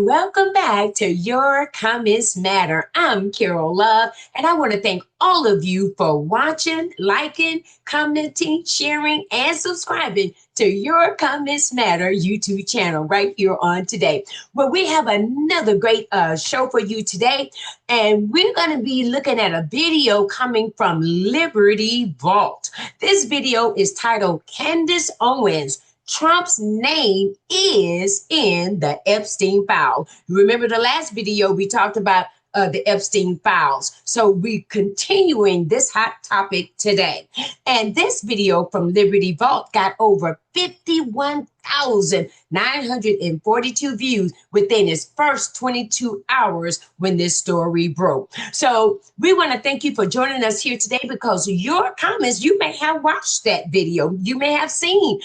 Welcome back to Your Comments Matter. I'm Carol Love, and I want to thank all of you for watching, liking, commenting, sharing, and subscribing to Your Comments Matter YouTube channel right here on today. Well, we have another great show for you today, and we're going to be looking at a video coming from Liberty Vault. This video is titled Candace Owens, Trump's name is in the Epstein file. Remember the last video we talked about the Epstein files. So we're continuing this hot topic today. And this video from Liberty Vault got over 51,942 views within its first 22 hours when this story broke. So we want to thank you for joining us here today, because your comments, you may have watched that video, you may have seen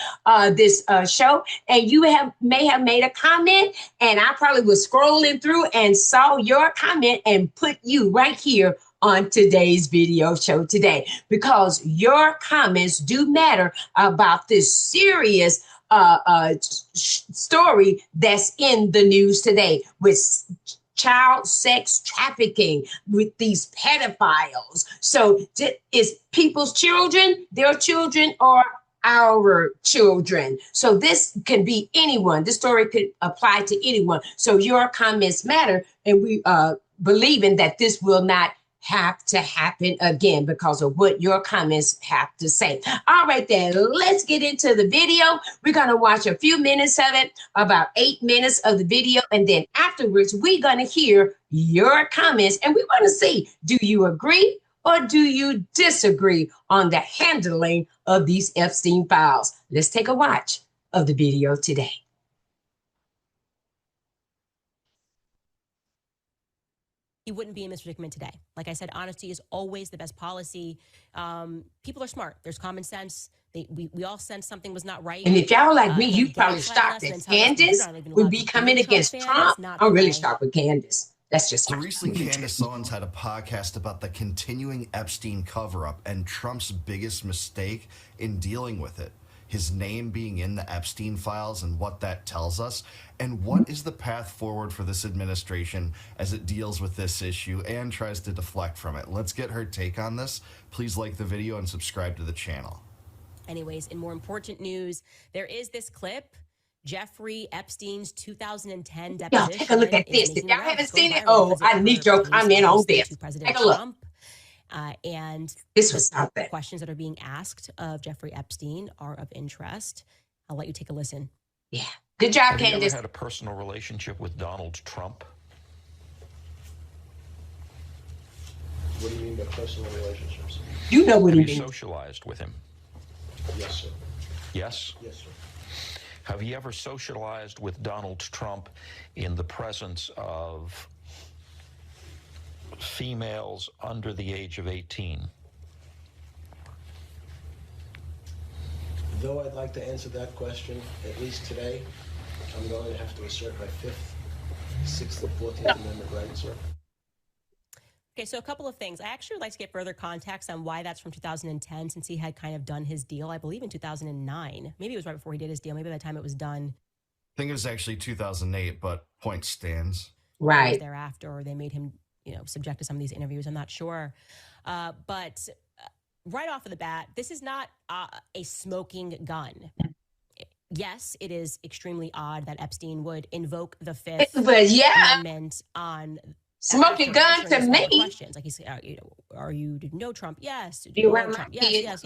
this show, and you may have made a comment, and I probably was scrolling through and saw your comment and put you right here on today's video show today, because your comments do matter about this serious story that's in the news today with child sex trafficking, with these pedophiles. So is people's children, their children, or our children? So this can be anyone. This story could apply to anyone. So your comments matter, and we believing that this will not have to happen again because of what your comments have to say. All right, then, let's get into the video. We're going to watch a few minutes of it, about 8 minutes of the video, and then afterwards, we're going to hear your comments, and we want to see, do you agree or do you disagree on the handling of these Epstein files? Let's take a watch of the video today. He wouldn't be in this predicament today. Like I said, honesty is always the best policy. People are smart. There's common sense. We all sense something was not right. And if y'all like me, you probably shocked that Candace would be coming against Trump. I'm really shocked with Candace. That's just so recently, Candace Owens had a podcast about the continuing Epstein cover-up and Trump's biggest mistake in dealing with it. His name being in the Epstein files and what that tells us, and what is the path forward for this administration as it deals with this issue and tries to deflect from it. Let's get her take on this. Please like the video and subscribe to the channel. Anyways, in more important news, there is this clip, Jeffrey Epstein's 2010 deposition. Y'all take a look at this. If y'all haven't seen it, I need your comment on this. Take a look. And this was something. Questions that are being asked of Jeffrey Epstein are of interest. I'll let you take a listen. Yeah. Good job, Candace. Have you ever had a personal relationship with Donald Trump? What do you mean by personal relationships? You know what he means. Have you socialized with him? Yes, sir. Yes? Yes, sir. Have you ever socialized with Donald Trump in the presence of females under the age of 18? Though I'd like to answer that question, at least today, I'm going to have to assert my 5th, 6th, and 14th Amendment rights, sir. Okay, so a couple of things. I actually would like to get further context on why that's from 2010, since he had kind of done his deal, I believe, in 2009. Maybe it was right before he did his deal. Maybe by the time it was done. I think it was actually 2008, but point stands. Right. Thereafter, or they made him, subject to some of these interviews. I'm not sure. But right off of the bat, this is not a smoking gun. Yes, it is extremely odd that Epstein would invoke the Fifth Amendment on smoking gun to me. Questions like he said, are you did you know Trump? Yes. Did you know Trump? Yes.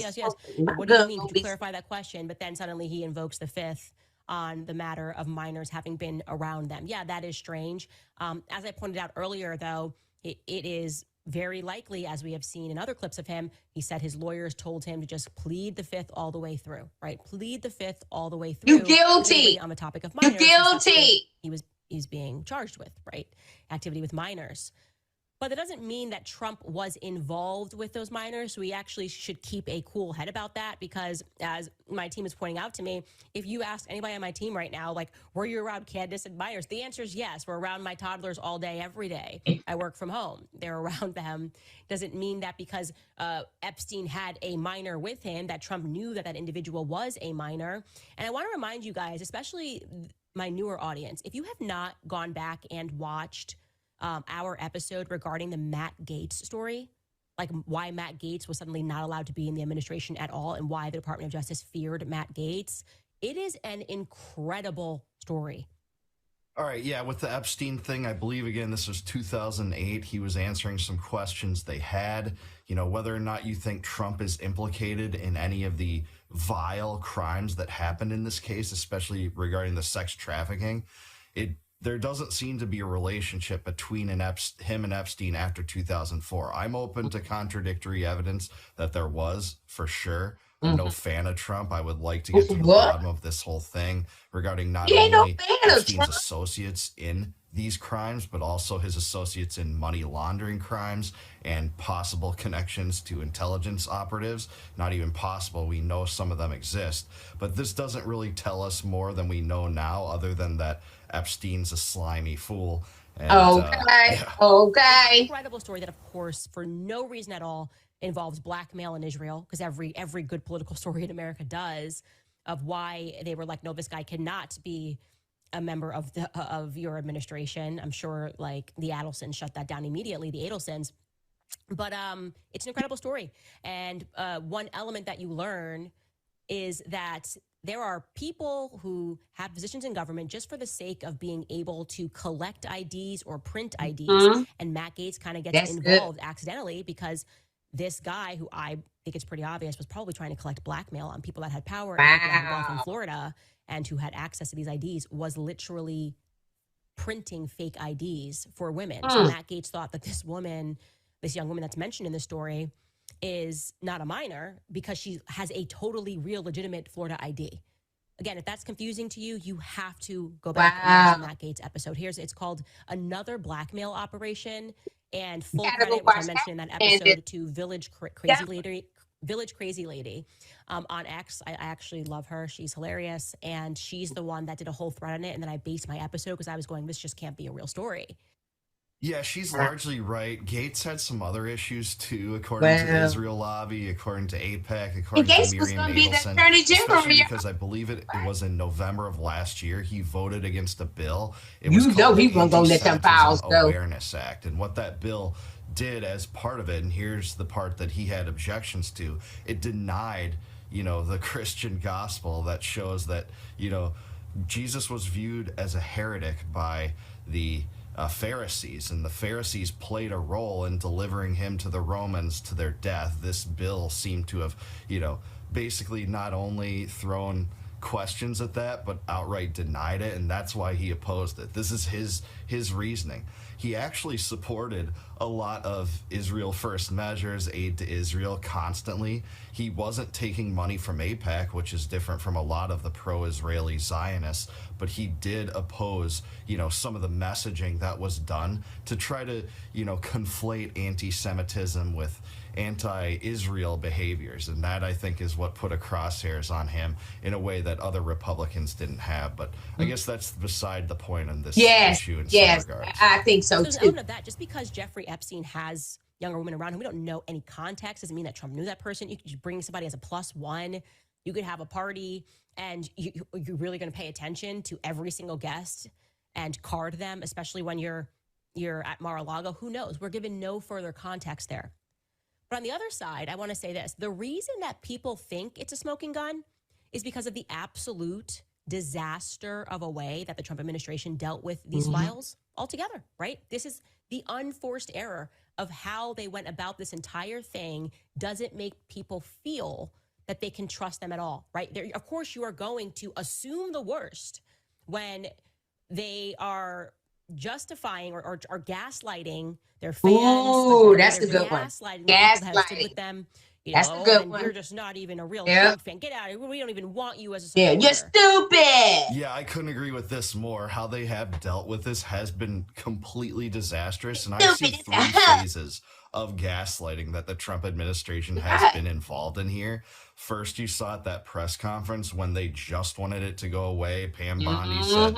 What do you mean? Could you clarify that question? But then suddenly he invokes the Fifth on the matter of minors having been around them. Yeah, that is strange. As I pointed out earlier, though, it is very likely, as we have seen in other clips of him, he said his lawyers told him to just plead the Fifth all the way through, right? Plead the Fifth all the way through. You guilty. On the topic of minors. You guilty. He's being charged with, right? Activity with minors. But that doesn't mean that Trump was involved with those minors. We actually should keep a cool head about that, because as my team is pointing out to me, if you ask anybody on my team right now, like, were you around Candace and minors? The answer is yes. We're around my toddlers all day, every day. I work from home. They're around them. Doesn't mean that because Epstein had a minor with him that Trump knew that that individual was a minor. And I want to remind you guys, especially my newer audience, if you have not gone back and watched our episode regarding the Matt Gaetz story, like why Matt Gaetz was suddenly not allowed to be in the administration at all and why the Department of Justice feared Matt Gaetz, it is an incredible story. All right, yeah, with the Epstein thing, I believe, again, this was 2008. He was answering some questions they had, whether or not you think Trump is implicated in any of the vile crimes that happened in this case, especially regarding the sex trafficking. There doesn't seem to be a relationship between him and Epstein after 2004. I'm open to contradictory evidence that there was, for sure. I'm no fan of Trump. I would like to get to the bottom of this whole thing regarding not only Epstein's associates in these crimes, but also his associates in money laundering crimes and possible connections to intelligence operatives. Not even possible. We know some of them exist. But this doesn't really tell us more than we know now, other than that Epstein's a slimy fool. And, okay. Incredible story that, of course, for no reason at all, involves blackmail in Israel, because every good political story in America does, of why they were like, no, this guy cannot be a member of your administration. I'm sure like the Adelsons shut that down immediately, the Adelsons. But it's an incredible story. And one element that you learn is that there are people who have positions in government just for the sake of being able to collect IDs or print IDs. And Matt Gaetz kind of gets involved accidentally because this guy, who I think it's pretty obvious, was probably trying to collect blackmail on people that had power in Florida and who had access to these IDs, was literally printing fake IDs for women. So Matt Gaetz thought that this young woman that's mentioned in the story, is not a minor because she has a totally real, legitimate Florida ID. Again, if that's confusing to you, you have to go back and watch the Matt Gaetz episode. It's called Another Blackmail Operation, and full credit, which I mentioned in that episode, to Village Crazy Lady on X. I actually love her. She's hilarious, and she's the one that did a whole thread on it, and then I based my episode because I was going, this just can't be a real story. Yeah, she's largely right. Gaetz had some other issues too, according to Israel Lobby, according to AIPAC, according to Miriam Adelson. Especially because I believe it was in November of last year, he voted against a bill. It was called the Anti-Semitism Awareness Act, and what that bill did as part of it, and here's the part that he had objections to, it denied, the Christian gospel that shows that, Jesus was viewed as a heretic by the Pharisees, and the Pharisees played a role in delivering him to the Romans to their death. This bill seemed to have, basically not only thrown questions at that, but outright denied it, and that's why he opposed it. This is his reasoning. He actually supported a lot of Israel First measures, aid to Israel constantly. He wasn't taking money from AIPAC, which is different from a lot of the pro-Israeli Zionists, but he did oppose, some of the messaging that was done to try to, conflate anti-Semitism with anti-Israel behaviors. And that, I think, is what put a crosshairs on him in a way that other Republicans didn't have. But I guess that's beside the point on this issue in some regards. I think so, too. There's of that. Just because Jeffrey Epstein has younger women around whom we don't know any context doesn't mean that Trump knew that person. You could just bring somebody as a +1. You could have a party, and you're really going to pay attention to every single guest and card them, especially when you're at Mar-a-Lago. Who knows? We're given no further context there. But on the other side, I want to say this. The reason that people think it's a smoking gun is because of the absolute disaster of a way that the Trump administration dealt with these files altogether, right? This is the unforced error of how they went about this entire thing. Doesn't make people feel that they can trust them at all, right? Of course, you are going to assume the worst when they are justifying or gaslighting their fans. Ooh, that's a good one. Gaslighting with them. That's a good one. You're just not even a real Trump fan. Get out of here. We don't even want you as a supporter. Yeah, you're stupid. Yeah, I couldn't agree with this more. How they have dealt with this has been completely disastrous. And I see 3 phases of gaslighting that the Trump administration has been involved in here. First, you saw at that press conference when they just wanted it to go away. Pam Bondi said,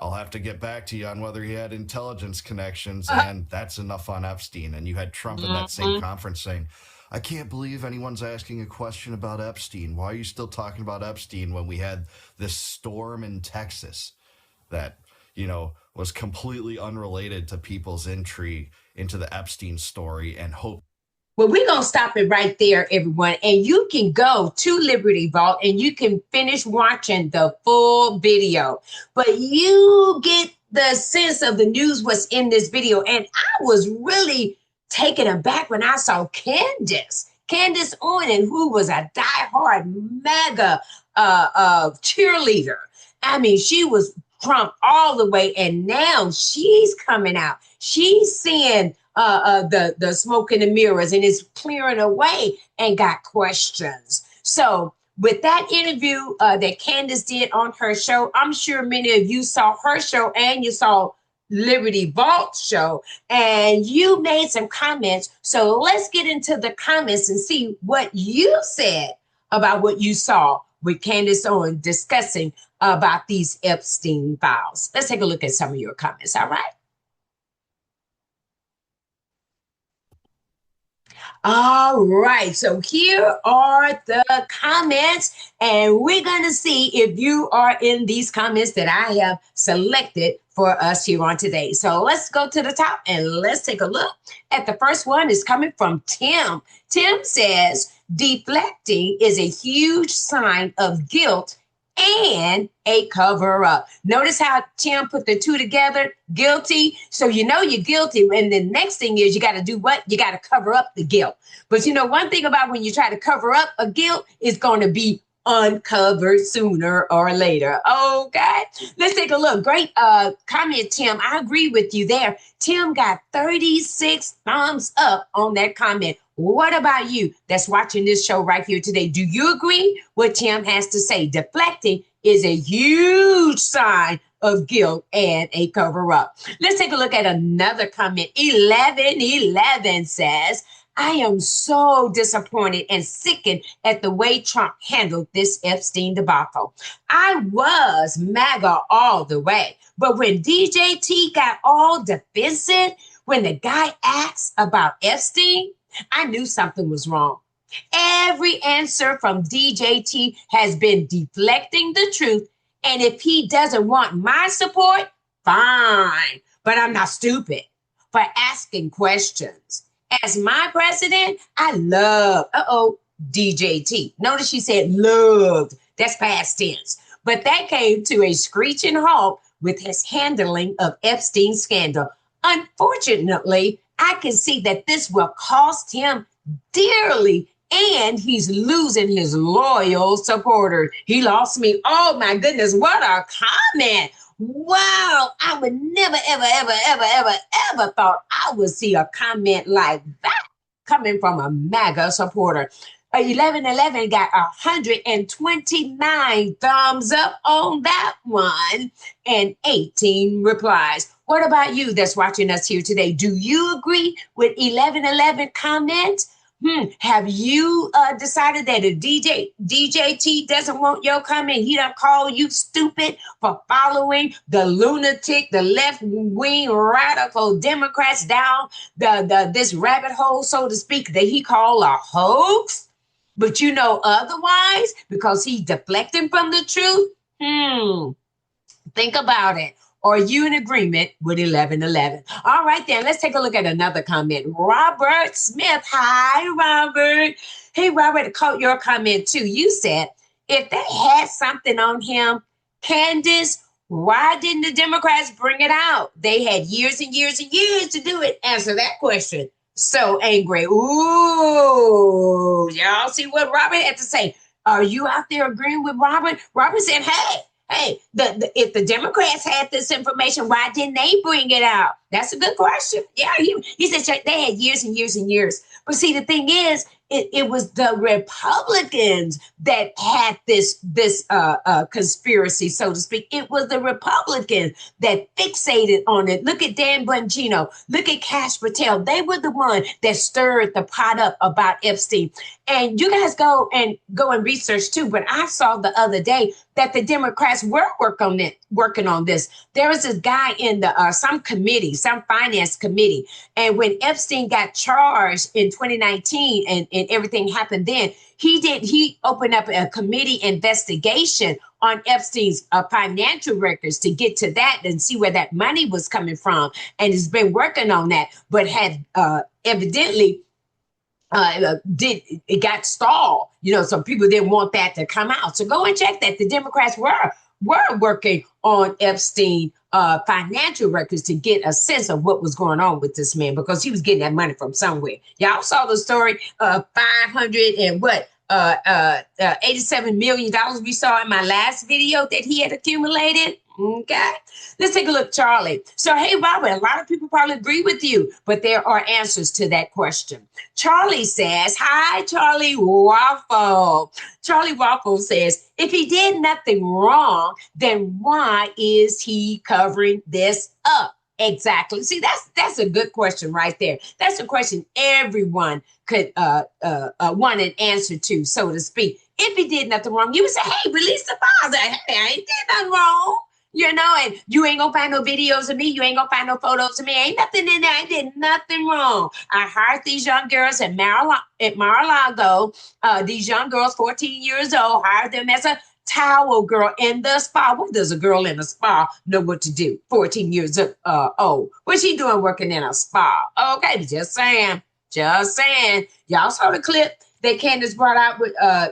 I'll have to get back to you on whether he had intelligence connections, and that's enough on Epstein. And you had Trump in that same conference saying, I can't believe anyone's asking a question about Epstein. Why are you still talking about Epstein when we had this storm in Texas that, was completely unrelated to people's entry into the Epstein story and hope? Well, we're going to stop it right there, everyone. And you can go to Liberty Vault and you can finish watching the full video. But you get the sense of the news what's in this video. And I was really taken aback when I saw Candace Owens, who was a diehard MAGA cheerleader. I mean, she was Trump all the way. And now she's coming out. She's seeing the smoke in the mirrors and is clearing away and got questions. So with that interview that Candace did on her show, I'm sure many of you saw her show and you saw Liberty Vault show and you made some comments. So let's get into the comments and see what you said about what you saw with Candace Owens discussing about these Epstein files. Let's take a look at some of your comments. All right. All right, so here are the comments, and we're going to see if you are in these comments that I have selected for us here on today. So let's go to the top and let's take a look at the first one. Is coming from Tim. Tim says, deflecting is a huge sign of guilt and a cover up. Notice how Tim put the two together, guilty. So you know you're guilty. And the next thing is you got to do what? You got to cover up the guilt. But one thing about when you try to cover up a guilt, it's going to be uncovered sooner or later. Okay, let's take a look. Great comment, Tim. I agree with you there. Tim got 36 thumbs up on that comment. What about you that's watching this show right here today? Do you agree what Tim has to say? Deflecting is a huge sign of guilt and a cover up. Let's take a look at another comment. 1111 says, I am so disappointed and sickened at the way Trump handled this Epstein debacle. I was MAGA all the way, but when DJT got all defensive, when the guy asked about Epstein, I knew something was wrong. Every answer from DJT has been deflecting the truth. And if he doesn't want my support, fine. But I'm not stupid for asking questions. As my president, I love, DJT. Notice she said loved. That's past tense. But that came to a screeching halt with his handling of Epstein's scandal. Unfortunately, I can see that this will cost him dearly, and he's losing his loyal supporters. He lost me. Oh, my goodness. What a comment. Wow. I would never, ever thought I would see a comment like that coming from a MAGA supporter. 1111 got 129 thumbs up on that one and 18 replies. What about you that's watching us here today? Do you agree with 1111 comments? Have you decided that if DJT doesn't want your comment, he done call you stupid for following the lunatic, the left-wing radical Democrats down this rabbit hole, so to speak, that he called a hoax? But otherwise, because he's deflecting from the truth? Think about it. Are you in agreement with 1111? All right, then, let's take a look at another comment. Robert Smith. Hi, Robert. Hey, Robert, I caught your comment too. You said, if they had something on him, Candace, why didn't the Democrats bring it out? They had years and years and years to do it. Answer that question. So angry. Ooh, y'all see what Robert had to say. Are you out there agreeing with Robert? Robert said, hey, if the Democrats had this information, why didn't they bring it out? That's a good question. Yeah, he said they had years and years and years. But see, the thing is, it was the Republicans that had this conspiracy, so to speak. It was the Republicans that fixated on it. Look at Dan Bongino. Look at Cash Patel. They were the one that stirred the pot up about Epstein. And you guys go and research too. But I saw the other day that the Democrats were working on this. There was this guy in the some finance committee. And when Epstein got charged in 2019 and everything happened then, he opened up a committee investigation on Epstein's financial records to get to that and see where that money was coming from. And has been working on that, but had evidently it got stalled, so people didn't want that to come out. So go and check that. The Democrats were working on Epstein financial records to get a sense of what was going on with this man, because he was getting that money from somewhere. Y'all saw the story of $87 million we saw in my last video that he had accumulated. Okay, let's take a look, Charlie. So, hey, Robert, a lot of people probably agree with you, but there are answers to that question. Charlie says, hi, Charlie Waffle. Charlie Waffle says, if he did nothing wrong, then why is he covering this up? Exactly. See, that's a good question right there. That's a question everyone could want an answer to, so to speak. If he did nothing wrong, you would say, hey, release the files. Hey, I ain't did nothing wrong. And you ain't gonna find no videos of me. You ain't gonna find no photos of me. Ain't nothing in there. I did nothing wrong. I hired these young girls at Mar-a-Lago. These young girls, 14 years old, hired them as a towel girl in the spa. What does a girl in a spa know what to do? 14 years old. What's she doing working in a spa? Okay, just saying. Y'all saw the clip that Candace brought out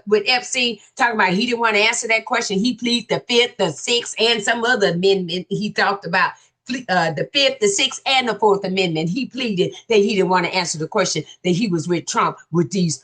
with Epstein, talking about he didn't want to answer that question. He pleaded the Fifth, the Sixth, and some other amendment. He talked about the Fifth, the Sixth, and the Fourth Amendment. He pleaded that he didn't want to answer the question that he was with Trump with these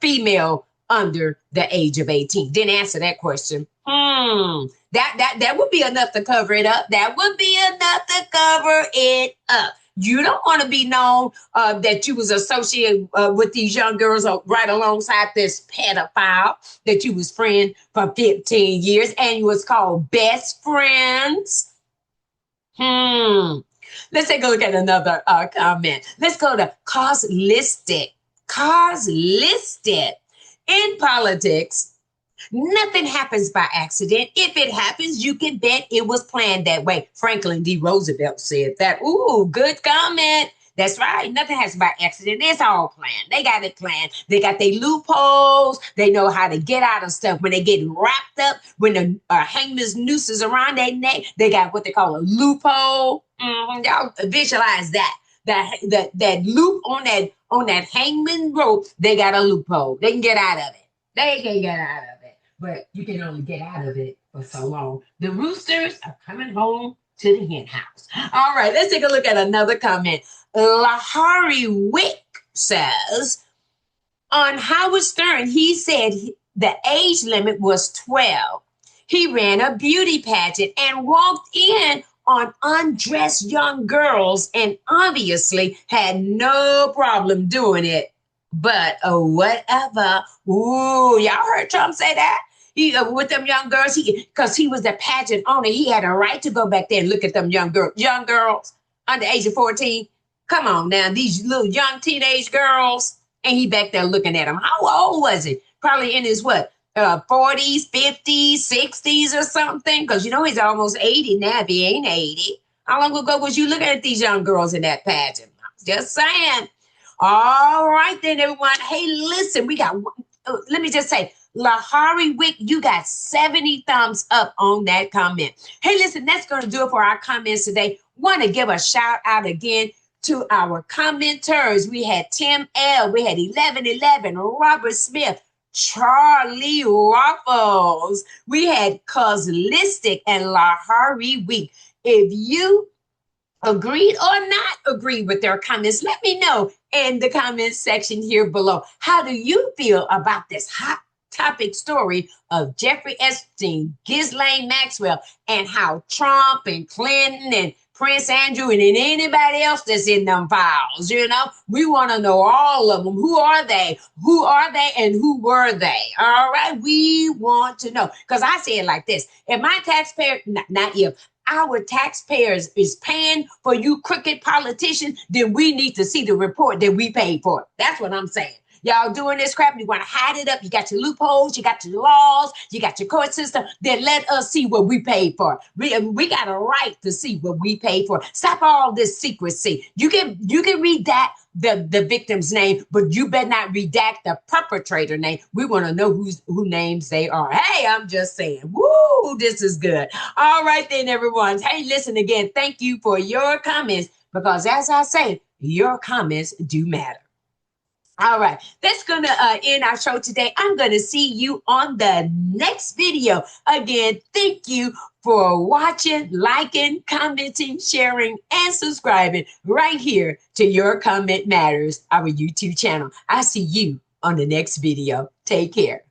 female under the age of 18. Didn't answer that question. That would be enough to cover it up. That would be enough to cover it up. You don't want to be known that you was associated with these young girls right alongside this pedophile that you was friend for 15 years and you was called best friends. Let's take a look at another comment. Let's go to cause listed. Cause listed. In politics, nothing happens by accident. If it happens, you can bet it was planned that way. Franklin D. Roosevelt said that. Ooh, good comment. That's right. Nothing happens by accident. It's all planned. They got it planned. They got their loopholes. They know how to get out of stuff. When they get wrapped up, when the hangman's noose is around their neck, they got what they call a loophole. Y'all visualize that. That loop on that hangman rope, they got a loophole. They can get out of it. They can get out of it. But you can only get out of it for so long. The roosters are coming home to the hen house. All right, let's take a look at another comment. Lahari Wick says, on Howard Stern, he said the age limit was 12. He ran a beauty pageant and walked in on undressed young girls and obviously had no problem doing it. But whatever. Ooh, y'all heard Trump say that? He with them young girls, because he was the pageant owner, he had a right to go back there and look at them young girls under age of 14. Come on now, these little young teenage girls, and he back there looking at them. How old was he? Probably in his 40s, 50s, 60s or something, because he's almost 80 now if he ain't 80. How long ago was you looking at these young girls in that pageant? Just saying. All right then, everyone. Hey, listen, we got, let me just say, Lahari Wick, you got 70 thumbs up on that comment. Hey, listen, that's going to do it for our comments today. Want to give a shout out again to our commenters. We had Tim L. We had 1111, Robert Smith, Charlie Waffles. We had Coslistic and Lahari Wick. If you agreed or not agreed with their comments, let me know in the comments section here below. How do you feel about this hot topic story of Jeffrey Epstein, Ghislaine Maxwell, and how Trump and Clinton and Prince Andrew and anybody else that's in them files, we want to know all of them. Who are they? Who are they? And who were they? All right. We want to know, because I say it like this. If my taxpayer, not if, our taxpayers is paying for you crooked politicians, then we need to see the report that we paid for. That's what I'm saying. y'all doing this crap, you want to hide it up, you got your loopholes, you got your laws, you got your court system, then let us see what we paid for. We got a right to see what we paid for. Stop all this secrecy. You can redact the victim's name, but you better not redact the perpetrator name. We want to know who names they are. Hey, I'm just saying, woo, this is good. All right then, everyone. Hey, listen again. Thank you for your comments, because as I say, your comments do matter. All right, that's going to end our show today. I'm going to see you on the next video. Again, thank you for watching, liking, commenting, sharing, and subscribing right here to Your Comment Matters, our YouTube channel. I'll see you on the next video. Take care.